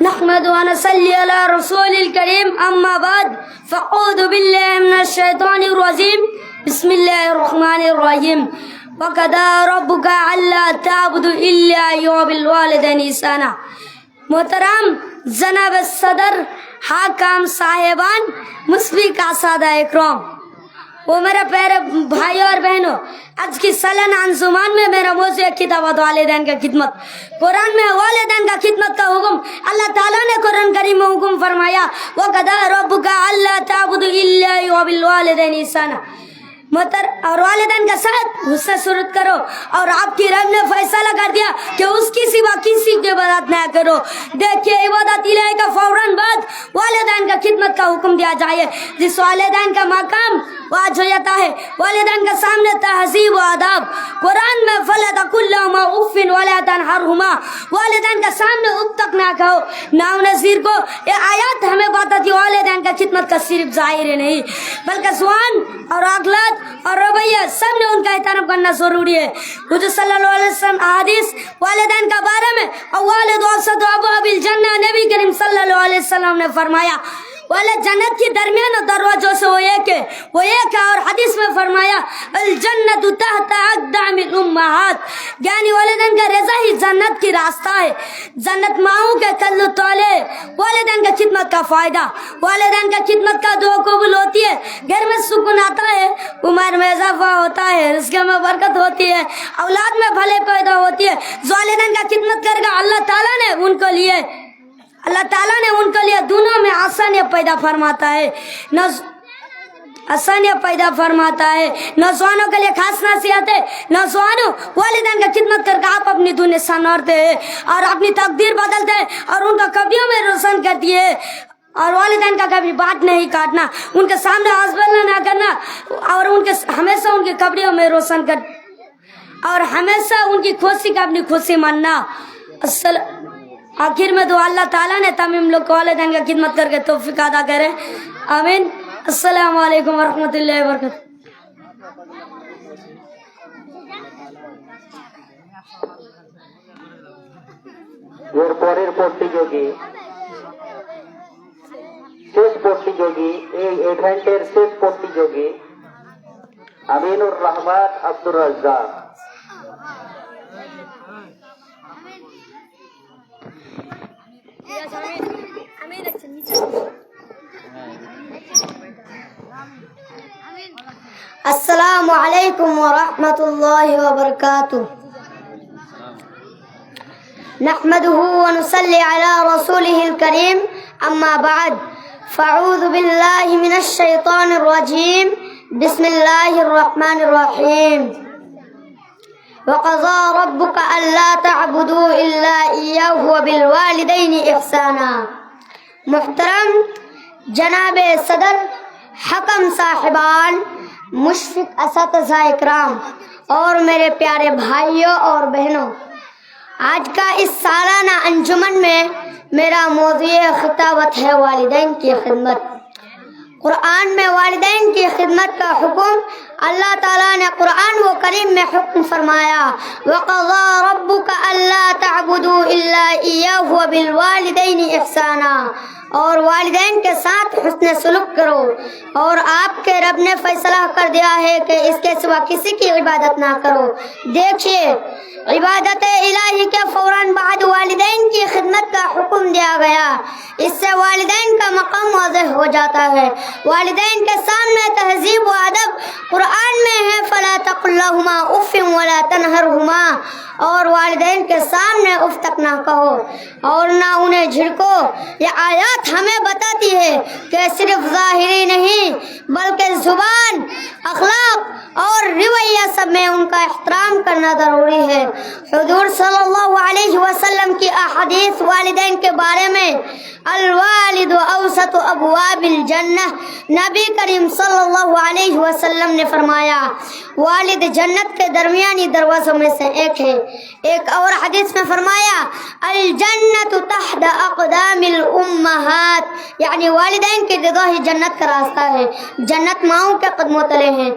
نحمد ونصلي على رسول الكريم أما بعد فأعوذ بالله من الشيطان الرجيم بسم الله الرحمن الرحيم وقضى ربك ألا تعبدوا إلا إياه وبالوالدين إحسانا. محترم جناب صدر حاکم صاحبان مسبق اساتذہ اکرام وہ میرے پیارے بھائی اور بہنوں، آج کی سالانہ انجمن میں میرا موضوع ہے کتابت والدین کا خدمت. قرآن میں والدین کا خدمت کا حکم اللہ تعالیٰ نے قرآن کریم میں حکم فرمایا وَقَضَىٰ رَبُّكَ أَلَّا تَعْبُدُوا إِلَّا إِيَّاهُ وَبِالْوَالِدَيْنِ إِحْسَانًا. اور والدین کا ساتھ حسن سلوک کرو، اور آپ کی رب نے فیصلہ کر دیا کہ اس کی سوا کسی کی عبادت نہ کرو. دیکھیے عبادت الہی کا فوراً بعد والدین کا خدمت کا حکم دیا جائے. جس والدین کا مقام واج ہو جاتا ہے والدین کے سامنے تہذیب و آداب. قرآن میں فَلَا تَقُل لَّهُمَا أُفٍّ وَلَا تَنْهَرْهُمَا، والدین کے سامنے اف تک نہ کہو. نام نذیر کو یہ آیات ہمیں بتاتی والدین کا خدمت کا صرف ظاہر ہی نہیں بلکہ زبان اور اخلاق اور رویہ سب نے ان کا احترام کرنا ضروری ہے. حضور صلی اللہ علیہ وسلم احادیث والدین کا بارے میں والد اوسط ابواب الجنہ نبی کریم صلی اللہ علیہ وسلم نے فرمایا والد جنت کی درمیان دروازوں سے وہ ایک ہے. اور حدیث میں فرمایا الجنت تحت اقدام الامہات، یعنی والدین کا رضا ہی جنت کی راستہ ہے. جنت ماؤں کے کلو تولے. والدین کا خدمت کا فائدہ، والدین کا خدمت کا دعا قبول ہوتی ہے، گھر میں سکون آتا ہے، عمر میں اضافہ ہوتا ہے، رزق میں برکت ہوتی ہے، اولاد میں بھلے پیدا ہوتی ہے. جو والدین کا خدمت کرے گا اللہ تعالیٰ نے ان کے لیے دنیا میں آسانیاں پیدا فرماتا ہے. نوجوانوں کے لیے خاص نصیحت ہے. نوجوانوں والدین کا خدمت کر کے آپ اپنی دنیا سنوارتے ہیں اور اپنی تقدیر بدلتے ہیں اور ان کا قبریوں میں روشن کرتی ہے. اور والدین کا کبھی بات نہیں کاٹنا، ان کے سامنے آزبلہ نہ کرنا، اور ہمیشہ ان کی قبریوں میں روشن کر اور ہمیشہ ان کی خوشی کا اپنی خوشی ماننا. آخر میں دعا اللہ تعالیٰ نے تمام لوگ کو والدین کا خدمت کر کے توفیق ادا کرے. آمین. السلام علیکم ورحمۃ اللہ وبرکاتہ. এর পরের প্রতিযোগী এই ইভেন্টের শেষ প্রতিযোগী আমিনুর রহমান আব্দুর রাজ্জাক. السلام علیکم ورحمۃ اللہ وبرکاتہ. نحمده ونصلي على رسوله الكريم اما بعد فاعوذ بالله من الشيطان الرجيم بسم الله الرحمن الرحيم وقضى ربك ألا تعبدوا إلا إياه وبالوالدين إحسانا. محترم جناب صدر حکم صاحبان، مشفق اساتذہ اکرام اور میرے پیارے بھائیوں اور بہنوں، آج کا اس سالانہ انجمن میں میرا موضوع خطابت ہے والدین کی خدمت. قرآن میں والدین کی خدمت کا حکم اللہ تعالیٰ نے قرآن و کریم میں حکم فرمایا وَقَضَىٰ رَبُّكَ أَلَّا تَعْبُدُوا إِلَّا إِيَّاهُ وَبِالْوَالِدَيْنِ إِحْسَانًا، اور والدین کے ساتھ حسن سلوک کرو. اور آپ کے رب نے فیصلہ کر دیا ہے کہ اس کے سوا کسی کی عبادت نہ کرو. دیکھیے عبادت الہی کے فوراً بعد والدین کی خدمت کا حکم دیا گیا. اس سے والدین کا مقام واضح ہو جاتا ہے. والدین کے سامنے تہذیب و ادب قرآن میں ہے فَلَا تَقُل لَّهُمَا أُفٍّ وَلَا تَنْهَرْهُمَا، اور والدین کے سامنے اف تک نہ کہو اور نہ انہیں جھڑکو. یہ آیات ہمیں بتاتی ہے کہ صرف ظاہری نہیں بلکہ زبان، اخلاق اور رویہ سب میں ان کا احترام کرنا ضروری ہے. حضور صلی اللہ علیہ وسلم کی احادیث والدین کے بارے میں الوالد اوسط ابواب الجنہ، نبی کریم صلی اللہ علیہ وسلم نے فرمایا والد جنت کے درمیانی دروازوں میں سے ایک ہے. ایک اور حدیث میں فرمایا الجنت تحت اقدام الامہات، یعنی والدین کی رضا ہی جنت کا راستہ ہے. جنت ماؤں کے قدموں تلے ہیں.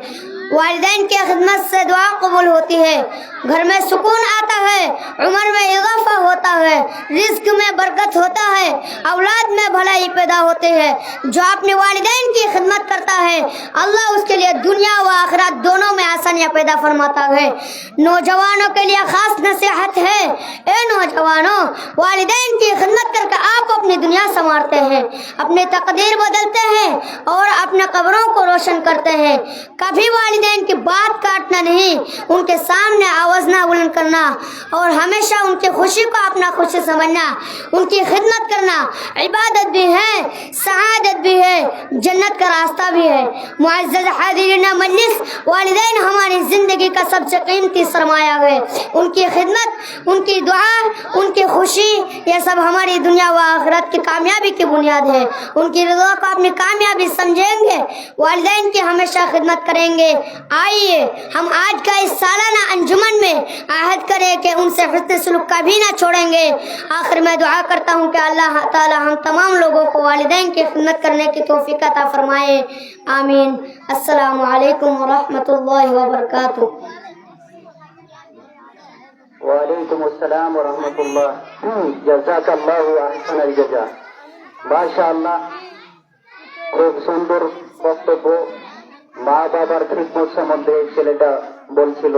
والدین کی خدمت سے دعا قبول ہوتی ہے، گھر میں سکون آتا ہے، عمر میں اضافہ ہوتا ہے، رزق میں برکت ہوتا ہے، اولاد میں بھلائی پیدا ہوتی ہے۔ جو اپنے والدین کی خدمت کرتا ہے اللہ اس کے لیے دنیا و آخرت دونوں میں آسانیاں پیدا فرماتا ہے۔ نوجوانوں کے لیے خاص نصیحت ہے، اے نوجوانوں، والدین کی خدمت کر کے آپ اپنی دنیا سنوارتے ہیں، اپنی تقدیر بدلتے ہیں اور اپنے قبروں کو روشن کرتے ہیں۔ کبھی والدین کی بات کاٹنا نہیں، ان کے سامنے آواز نہ بلند کرنا اور ہمیشہ ان کی خوشی کو اپنا خوشی سمجھنا، ان کی خدمت کرنا عبادت بھی ہے، سعادت بھی ہے، جنت کا راستہ بھی ہے۔ معزز حاضرین مجلس، والدین ہماری زندگی کا سب سے قیمتی سرمایہ ہے۔ ان کی خدمت، ان کی دعا، ان کی خوشی، یہ سب ہماری دنیا و آخرت کی کامیابی کی بنیاد ہے۔ ان کی رضا کو اپنی کامیابی سمجھیں گے، والدین کی ہمیشہ خدمت کریں گے۔ آئیے ہم آج کا اس سالانہ انجمن میں عہد کریں کہ ان سے حسن سلوک کبھی نہ چھوڑیں گے۔ آخر میں دعا کرتا ہوں کہ اللہ تعالی ہم تمام لوگوں کو والدین کی خدمت کرنے کی توفیق عطا فرمائے، آمین۔ السلام علیکم ورحمۃ اللہ وبرکاتہ۔ وعلیکم السلام ورحمۃ اللہ۔ جزاک اللہ احسن الجزا। মাশাআল্লাহ, খুব সুন্দর বক্তব্য। মা বাবার খিদমত সম্বন্ধে এই ছেলেটা বলছিল।